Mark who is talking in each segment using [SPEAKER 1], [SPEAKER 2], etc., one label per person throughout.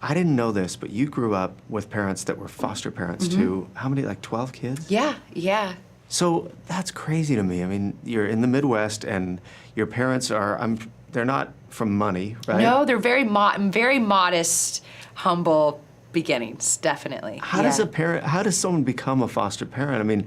[SPEAKER 1] I didn't know this, but you grew up with parents that were foster parents too. How many, like 12 kids?
[SPEAKER 2] Yeah, yeah.
[SPEAKER 1] So that's crazy to me. I mean, you're in the Midwest and your parents are, they're not from money, right?
[SPEAKER 2] No, they're very modest, humble beginnings, definitely.
[SPEAKER 1] How does someone become a foster parent?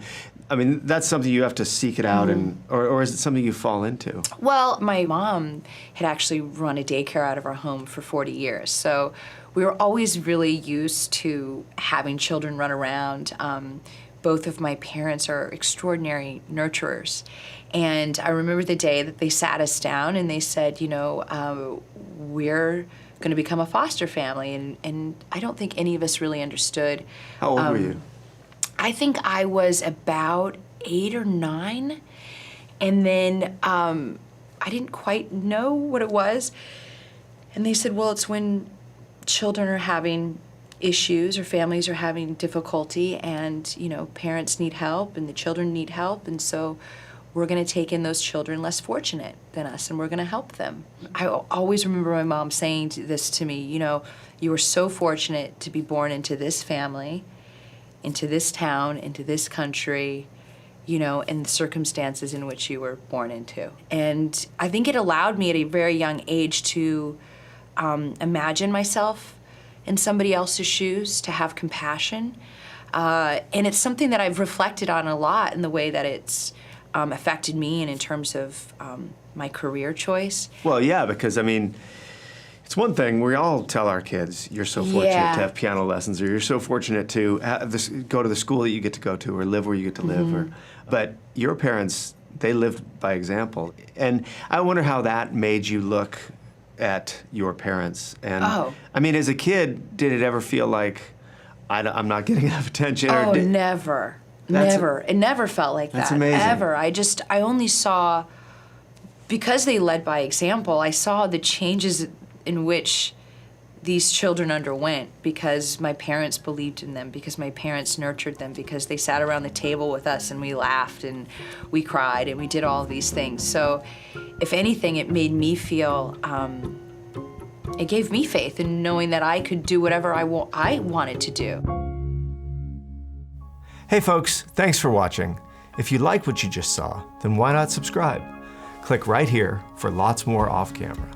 [SPEAKER 1] I mean, that's something you have to seek it out, or is it something you fall into?
[SPEAKER 2] Well, my mom had actually run a daycare out of our home for 40 years, so we were always really used to having children run around. Both of my parents are extraordinary nurturers, and I remember the day that they sat us down and they said, you know, we're going to become a foster family, and I don't think any of us really understood.
[SPEAKER 1] How old were you?
[SPEAKER 2] I think I was about 8 or 9, and then I didn't quite know what it was. And they said, well, it's when children are having issues or families are having difficulty and, you know, parents need help and the children need help, and so we're going to take in those children less fortunate than us and we're going to help them. I always remember my mom saying this to me, you know, you were so fortunate to be born into this family, into this town, into this country, you know, and the circumstances in which you were born into. And I think it allowed me at a very young age to imagine myself in somebody else's shoes, to have compassion. And it's something that I've reflected on a lot in the way that it's affected me and in terms of my career choice.
[SPEAKER 1] Well, yeah, because I mean, it's one thing, we all tell our kids, you're so fortunate to have piano lessons, or you're so fortunate to go to the school that you get to go to, or live where you get to live. But your parents, they lived by example. And I wonder how that made you look at your parents. And I mean, as a kid, did it ever feel like, I'm not getting enough attention?
[SPEAKER 2] Oh, never. Never. It never felt like that.
[SPEAKER 1] That's amazing.
[SPEAKER 2] Ever. I only saw, because they led by example, I saw the changes in which these children underwent because my parents believed in them, because my parents nurtured them, because they sat around the table with us and we laughed and we cried and we did all these things. So if anything, it made me feel, it gave me faith in knowing that I could do whatever I wanted to do.
[SPEAKER 1] Hey folks, thanks for watching. If you like what you just saw, then why not subscribe? Click right here for lots more off camera.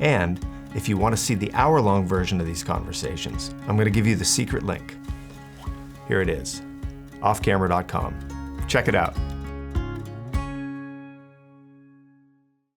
[SPEAKER 1] And if you want to see the hour-long version of these conversations, I'm going to give you the secret link. Here it is, offcamera.com. Check it out.